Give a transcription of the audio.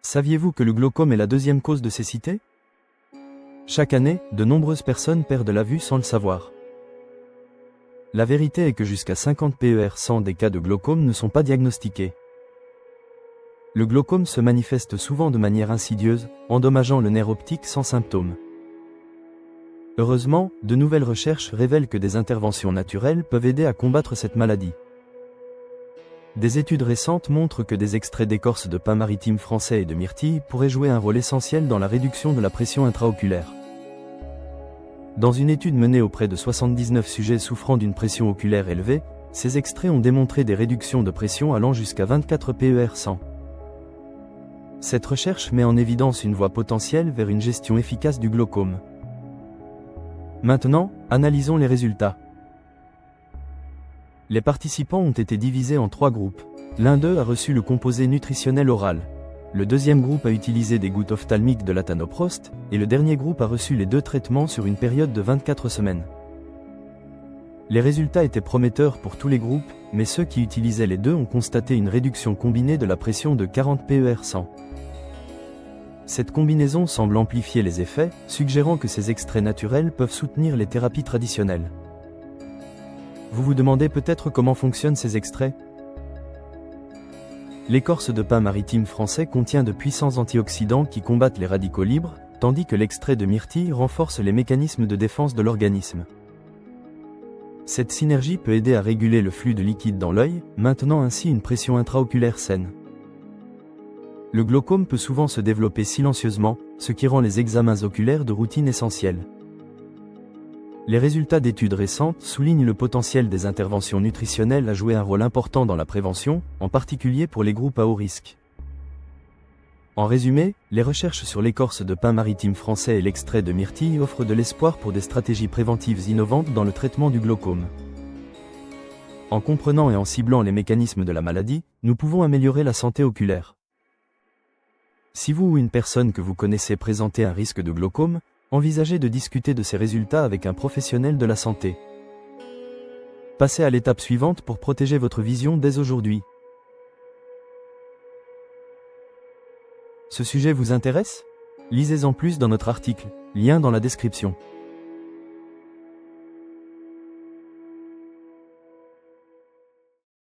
Saviez-vous que le glaucome est la deuxième cause de cécité? Chaque année, de nombreuses personnes perdent la vue sans le savoir. La vérité est que jusqu'à 50 PER100 des cas de glaucome ne sont pas diagnostiqués. Le glaucome se manifeste souvent de manière insidieuse, endommageant le nerf optique sans symptômes. Heureusement, de nouvelles recherches révèlent que des interventions naturelles peuvent aider à combattre cette maladie. Des études récentes montrent que des extraits d'écorce de pin maritime français et de myrtille pourraient jouer un rôle essentiel dans la réduction de la pression intraoculaire. Dans une étude menée auprès de 79 sujets souffrant d'une pression oculaire élevée, ces extraits ont démontré des réductions de pression allant jusqu'à 24 PER100. Cette recherche met en évidence une voie potentielle vers une gestion efficace du glaucome. Maintenant, analysons les résultats. Les participants ont été divisés en 3 groupes. L'un d'eux a reçu le composé nutritionnel oral. Le deuxième groupe a utilisé des gouttes ophtalmiques de latanoprost, et le dernier groupe a reçu les 2 traitements sur une période de 24 semaines. Les résultats étaient prometteurs pour tous les groupes, mais ceux qui utilisaient les deux ont constaté une réduction combinée de la pression de 40 PER100. Cette combinaison semble amplifier les effets, suggérant que ces extraits naturels peuvent soutenir les thérapies traditionnelles. Vous vous demandez peut-être comment fonctionnent ces extraits? L'écorce de pin maritime français contient de puissants antioxydants qui combattent les radicaux libres, tandis que l'extrait de myrtille renforce les mécanismes de défense de l'organisme. Cette synergie peut aider à réguler le flux de liquide dans l'œil, maintenant ainsi une pression intraoculaire saine. Le glaucome peut souvent se développer silencieusement, ce qui rend les examens oculaires de routine essentiels. Les résultats d'études récentes soulignent le potentiel des interventions nutritionnelles à jouer un rôle important dans la prévention, en particulier pour les groupes à haut risque. En résumé, les recherches sur l'écorce de pin maritime français et l'extrait de myrtille offrent de l'espoir pour des stratégies préventives innovantes dans le traitement du glaucome. En comprenant et en ciblant les mécanismes de la maladie, nous pouvons améliorer la santé oculaire. Si vous ou une personne que vous connaissez présentez un risque de glaucome, envisagez de discuter de ces résultats avec un professionnel de la santé. Passez à l'étape suivante pour protéger votre vision dès aujourd'hui. Ce sujet vous intéresse? Lisez en plus dans notre article, lien dans la description.